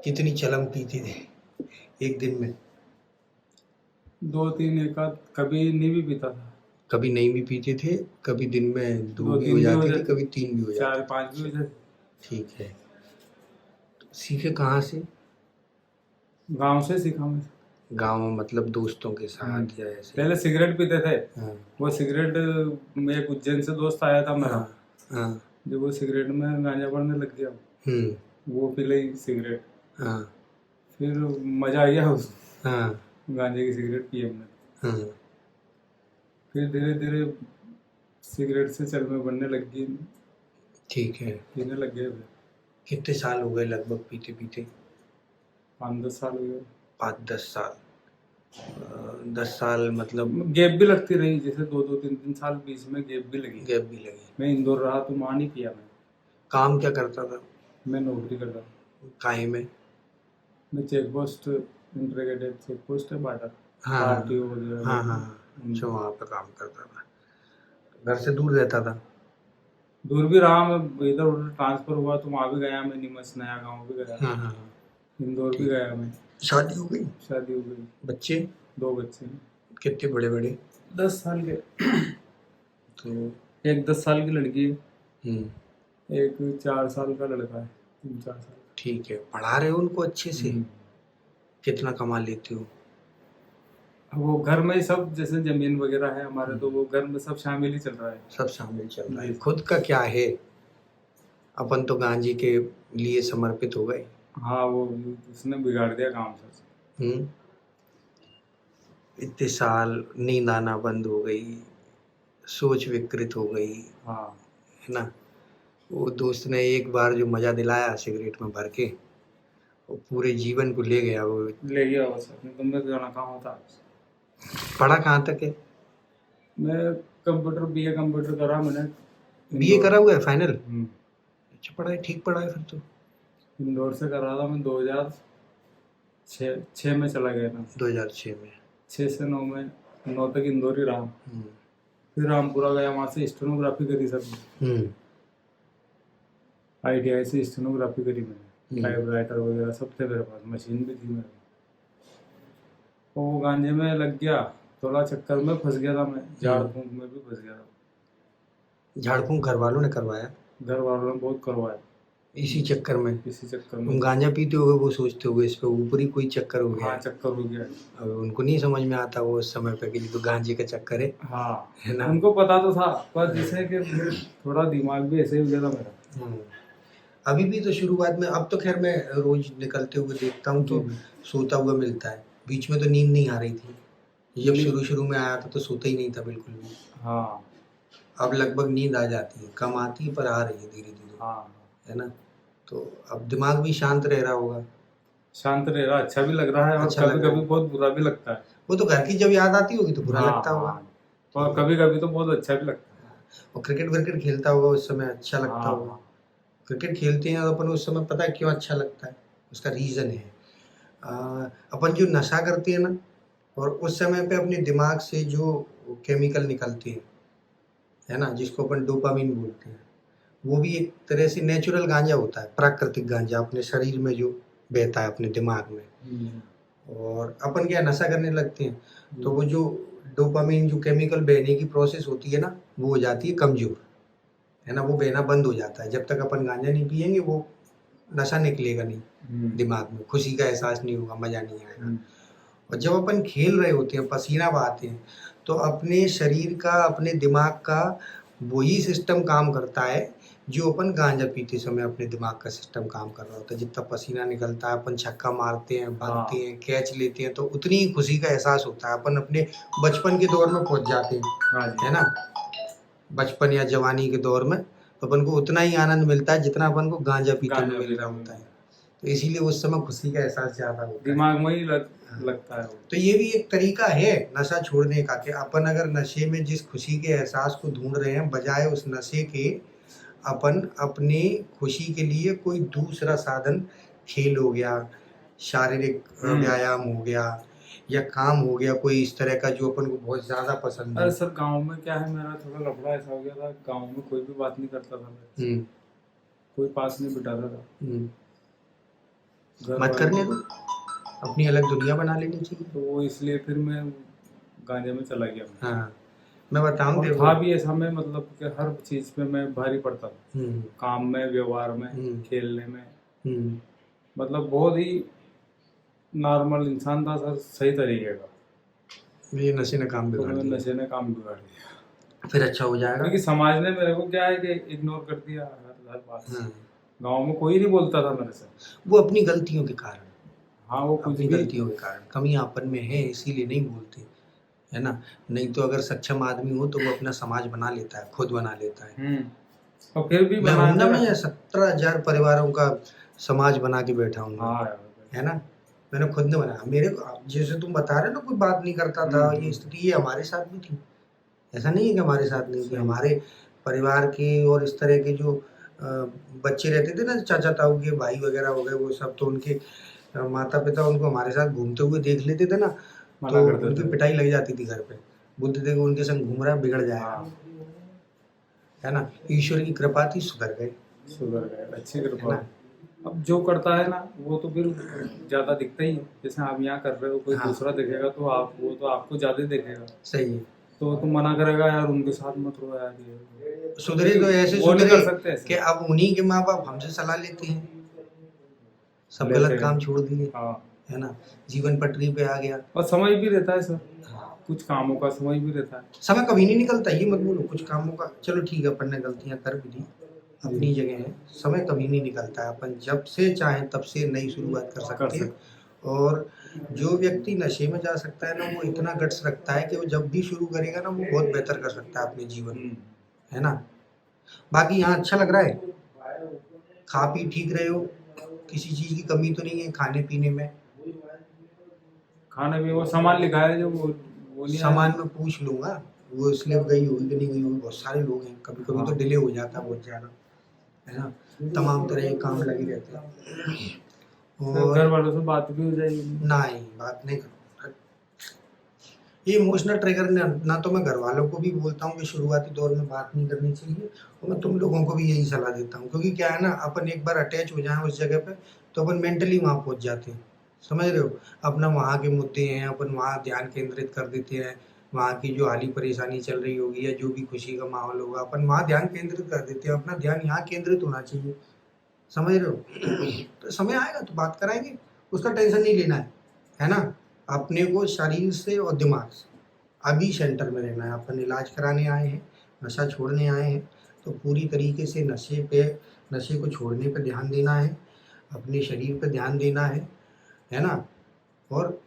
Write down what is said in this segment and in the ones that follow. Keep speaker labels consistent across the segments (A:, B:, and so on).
A: कितनी चलम पीते थे एक दिन में?
B: 2-3 एक आध, कभी नहीं भी पीता था।
A: कभी नहीं भी पीते थे, कभी दिन में 2 भी हो
B: 2-3 भी हो
A: जाती थी,
B: जाते,
A: कभी 3 भी हो जाती
B: 4-5 भी हो
A: थी।
B: जाते।
A: ठीक है। तो सीखे कहाँ से?
B: गाँव से सीखा मैं।
A: गाँव में मतलब दोस्तों के साथ या ऐसे?
B: पहले सिगरेट पीते थे।
A: हाँ
B: वो सिगरेट में एक उज्जैन से दोस्त आया था मेरा।
A: हाँ हाँ।
B: जब वो सिगरेट में गांजा पड़ने लग गया, वो पी ली सिगरेट।
A: हाँ
B: फिर मजा आ गया उस
A: हाँ
B: गांजे की सिगरेट पी हमने।
A: हाँ।
B: फिर धीरे धीरे सिगरेट से चल में बढ़ने लग गई,
A: ठीक है।
B: पीने लग गए। फिर
A: कितने साल हो गए लगभग पीते पीते?
B: 5-10 साल हो गए।
A: 5-10 साल। 10 साल मतलब
B: गैप भी लगती रही, जैसे 2-2 3-3 साल बीच में गैप भी लगी।
A: गैप भी लगी।
B: मैं इंदौर रहा तो वहाँ नहीं किया मैं।
A: काम क्या करता था?
B: मैं नौकरी करता था।
A: काहे में?
B: मैं check post, integrated check post है बाटा,
A: हाँ
B: आरटीओ वगैरह।
A: हाँ हाँ। अच्छा, वहाँ पे काम करता था। घर से दूर रहता था?
B: दूर भी रहा, मैं इधर उधर ट्रांसफर हुआ तो वहाँ भी गया मैं, नीमच नया गाँव भी गया,
A: हाँ हाँ हाँ।
B: इंदौर भी गया मैं।
A: शादी हो गई?
B: शादी हो गई,
A: बच्चे?
B: 2 बच्चे हैं।
A: कितने बड़े बड़े?
B: 10 साल के।
A: तो
B: एक 10 साल की लड़की है,
A: हम्म,
B: एक 4 साल का लड़का है, 3-4 साल।
A: ठीक है। पढ़ा रहे हो उनको अच्छे से?
B: हम्म।
A: कितना कमा लेते हो?
B: वो घर में ही सब, जैसे जमीन वगैरह है हमारे, तो वो घर में सब शामिल ही चल रहा है।
A: सब शामिल चल रहा है।
B: जी।
A: खुद का क्या है? अपन तो गांजे के लिए समर्पित हो गए।
B: हाँ, वो उसने बिगाड़ दिया काम सब।
A: इतने साल नींद आना बंद हो गई, सोच विकृत हो गई,
B: हाँ,
A: है ना? वो दोस्त ने एक बार जो मजा दिलाया सिगरेट में भर के, वो पूरे जीवन को ले गया वो।
B: ले गया बस। अपने तुमने जाना कहाँ होता।
A: पढ़ा कहाँ तक है?
B: मैं कंप्यूटर, बीए कंप्यूटर करा मैंने।
A: बीए करा हुआ है फाइनल?
B: हम्म।
A: अच्छा पढ़ा है, ठीक पढ़ा है फिर तो।
B: इंदौर से करा था मैं, 2006 में चला गया था।
A: 2006 में।
B: 6 से 9 में, 9 तक इंदौर ही रहा। फिर रामपुरा गया, वहाँ से स्टेनोग्राफी करी सब। ITI से स्टेनोग्राफी करी मैंने। टाइपराइटर वगैरह सब थे मेरे पास, मशीन भी थी मेरे पास। वो गांजे में लग गया, थोड़ा चक्कर में फंस गया था मैं, झाड़ फूंक में भी फंस गया था।
A: झाड़ फूंक घर वालों ने करवाया?
B: घर वालों ने बहुत करवाया।
A: इसी चक्कर में?
B: इसी चक्कर
A: तुम
B: में।
A: गांजा पीते होगे, वो सोचते होगे इस पे ऊपर ही कोई चक्कर हो गया
B: हाँ,
A: है।
B: चक्कर हो गया।
A: अब उनको नहीं समझ में आता वो उस समय पे कि तो गांजे का चक्कर है।
B: हाँ,
A: है ना?
B: उनको पता तो था, पर जैसे कि थोड़ा दिमाग भी ऐसे ही हो गया था मेरा।
A: अभी भी तो शुरुआत में, अब तो खैर मैं रोज निकलते हुए देखता हूँ तो सोता हुआ मिलता है। बीच में तो नींद नहीं आ रही थी, जब शुरू में आया था तो सोता ही नहीं था बिल्कुल भी।
B: हाँ,
A: अब लगभग नींद आ जाती है, कम आती है पर आ रही है धीरे धीरे।
B: हाँ,
A: है ना? तो अब दिमाग भी शांत रह रहा होगा।
B: शांत रह रहा, अच्छा भी लग रहा है, और
A: अच्छा
B: कभी
A: लग रहा
B: कभी
A: है।
B: बहुत बुरा भी लगता है।
A: वो तो घर की जब याद आती होगी तो बुरा
B: हाँ,
A: लगता होगा।
B: हाँ, और कभी कभी तो बहुत अच्छा भी लगता है।
A: और क्रिकेट विकेट खेलता होगा उस समय, अच्छा लगता
B: हाँ,
A: होगा। क्रिकेट खेलते हैं तो अपन उस समय पता है क्यों अच्छा लगता है, उसका रीज़न है। अपन जो नशा करते हैं ना, और उस समय पे अपने दिमाग से जो केमिकल निकलते हैं, है ना, जिसको अपन डोपामिन बोलते हैं, वो भी एक तरह से नेचुरल गांजा होता है, प्राकृतिक गांजा अपने शरीर में जो बहता है अपने दिमाग में। और अपन क्या नशा करने लगते हैं तो वो जो डोपामिन जो केमिकल बहने की प्रोसेस होती है ना, वो हो जाती है कमजोर, है ना, वो बहना बंद हो जाता है। जब तक अपन गांजा नहीं पियेंगे वो नशा निकलेगा नहीं दिमाग में, खुशी का एहसास नहीं होगा, मजा नहीं आएगा। और जब अपन खेल रहे होते हैं, पसीना बहाते हैं, तो अपने शरीर का, अपने दिमाग का वही सिस्टम काम करता है जो अपन गांजा पीते समय अपने दिमाग का सिस्टम काम कर रहा होता है। जितना पसीना निकलता है, अपन छक्का मारते हैं, भागते हैं, कैच लेते हैं, तो उतनी ही खुशी का एहसास होता है। अपन अपने बचपन के दौर में पहुंच जाते हैं, है ना, बचपन या जवानी के दौर में, तो अपन को उतना ही आनंद मिलता है जितना अपन को गांजा पीते में मिल रहा होता है। तो इसीलिए उस समय खुशी का एहसास ज्यादा होता है,
B: दिमाग में ही लगता है।
A: तो ये भी एक तरीका है नशा छोड़ने का, कि अपन अगर नशे में जिस खुशी के एहसास को ढूंढ रहे हैं, बजाय उस नशे के अपन अपने खुशी के लिए कोई दूसरा साधन, खेल हो गया, शारीरिक व्यायाम हो गया, या काम हो गया कोई इस तरह का जो अपन को बहुत ज्यादा पसंद है।
B: अरे सर, गांव में क्या है, मेरा थोड़ा लफड़ा ऐसा हो गया था, गांव में कोई भी बात नहीं करता था, कोई पास नहीं बिठाता था। घर
A: मत
B: वाले
A: करने दो, अपनी अलग दुनिया बना लेनी चाहिए।
B: तो वो इसलिए फिर मैं गांजे में चला गया।
A: हाँ, मैं बताऊँ
B: और
A: देखो।
B: था भी ऐसा, मैं मतलब कि हर चीज पे मैं भारी पड़ता था,
A: हम्म,
B: काम में, व्यवहार में,
A: हम्म,
B: खेलने में,
A: हम्म,
B: मतलब बहुत ही नॉर्मल इंसान था सर, सही तरीके का।
A: ये नशे ने काम
B: तो
A: बिगाड़
B: मैं
A: दिया।
B: नशे ने काम बिगाड़ दिया,
A: फिर अच्छा हो जाएगा।
B: क्योंकि समाज ने मेरे को क्या है कि इग्नोर कर दिया हर बात से।
A: हाँ,
B: गांव में कोई नहीं बोलता था मेरे से।
A: वो अपनी गलतियों के कारण,
B: हाँ, वो कुछ
A: अपनी
B: भी।
A: गलतियों के कारण, कमी आपन में है इसीलिए नहीं बोलते, है ना। नहीं तो अगर सक्षम आदमी हो तो वो अपना समाज बना लेता है, खुद बना लेता है।
B: और फिर भी
A: मैं हूं ना,
B: बनाते
A: मैं
B: रहा।
A: 17,000 परिवारों का समाज बना के बैठा हूँ मैं,
B: हाँ यार।
A: है ना। मैंने खुद ने बनाया। मेरे को आप जैसे तुम बता रहे हो ना, कोई बात नहीं करता था, ये स्थिति ये हमारे साथ भी थी। ऐसा नहीं है कि हमारे साथ नहीं थी।
B: सही।
A: हमारे परिवार के और इस तरह के जो बच्चे रहते थे ना, चाचा ताऊ के भाई वगैरह हो गए वो सब, तो उनके माता पिता उनको हमारे साथ घूमते हुए देख लेते थे ना,
B: मना
A: तो
B: करते
A: उनकी
B: थे।
A: पिटाई लग जाती थी घर पे। बोलते थे कि उनके संग घूम रहा है, बिगड़ जाएगा।
B: हाँ,
A: है ना। ईश्वर की कृपा थी, सुधर गए,
B: सुधर गए, अच्छी
A: है
B: कृपा।
A: ना।
B: अब जो करता है ना वो तो फिर ज्यादा दिखता ही है। जैसे आप यहाँ कर रहे हो, कोई
A: हाँ,
B: दूसरा देखेगा तो आप, वो तो आपको ज्यादा देखेगा,
A: सही है।
B: तो तुम मना करेगा यार उनके साथ मत रहो यार, ये
A: सुधरे तो ऐसे
B: वो नहीं
A: सुधरे
B: कर सकते
A: कि
B: ऐसे।
A: अब उन्हीं के माँ बाप हमसे सलाह लेते हैं, सब
B: लेते
A: गलत
B: हैं।
A: काम छोड़ दिए,
B: हाँ,
A: है ना। जीवन पटरी पे आ गया।
B: और समय भी रहता है सर, कुछ कामों का समय भी रहता है।
A: समय कभी नहीं निकलता, ये मत बोलो कुछ कामों का। चलो ठीक है, अपन ने गलतियां कर भी दी, अपनी जगह है। समय कभी नहीं निकलता है, अपन जब से चाहें तब से नई शुरुआत कर
B: कर
A: सकते हैं।
B: सकते।
A: और जो व्यक्ति नशे में जा सकता है ना, वो इतना गट्स रखता है कि वो जब भी शुरू करेगा ना, वो बहुत बेहतर कर सकता है अपने जीवन में, है ना। बाकी यहाँ अच्छा लग रहा है, खा पी ठीक रहे हो, किसी चीज की कमी तो नहीं है खाने पीने में।
B: खाने में वो सामान लिखा है जो वो नहीं आया।
A: सामान में पूछ लूंगा, वो स्लिप गई होगी कि नहीं गई होगी। बहुत सारे लोग हैं, कभी कभी तो डिले हो जाता है बहुत ज्यादा, है ना। तमाम तरह के काम लगे रहते हैं।
B: तो घर
A: और
B: वालों से बात भी हो जाएगी।
A: नहीं, बात नहीं करूँ। ये इमोशनल ट्रिगर ना तो मैं घर वालों को भी बोलता हूँ कि शुरुआती दौर में बात नहीं करनी चाहिए, और मैं तुम लोगों को भी यही सलाह देता हूँ, क्योंकि क्या है ना, अपन एक बार अटैच हो जाए उस जगह पे तो अपन मेंटली वहाँ पहुँच जाते हैं, समझ रहे हो। अपना वहाँ के मुद्दे हैं, अपन वहाँ ध्यान केंद्रित कर देते हैं। वहाँ की जो हाली परेशानी चल रही होगी या जो भी खुशी का माहौल होगा, अपन वहाँ ध्यान केंद्रित कर देते हैं। अपना ध्यान यहाँ केंद्रित होना चाहिए, समझ रहे हो। तो समय आएगा तो बात कराएंगे, उसका टेंशन नहीं लेना है ना। अपने को शरीर से और दिमाग से अभी सेंटर में रहना है। अपन इलाज कराने आए हैं, नशा छोड़ने आए हैं, तो पूरी तरीके से नशे को छोड़ने पे ध्यान देना है, अपने शरीर पे ध्यान देना है ना। और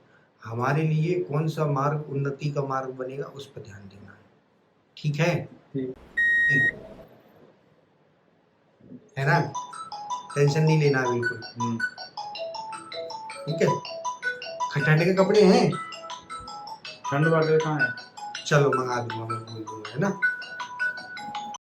A: हमारे लिए कौन सा मार्ग उन्नति का मार्ग बनेगा उस पर ध्यान देना है, ठीक है।
B: ठीक।
A: है ना, टेंशन नहीं लेना है बिल्कुल, ठीक है। खटाटे के कपड़े हैं,
B: ठंड वाले कहाँ है?
A: चलो मंगा दूंगा, मैं बोल दूंगा, है ना।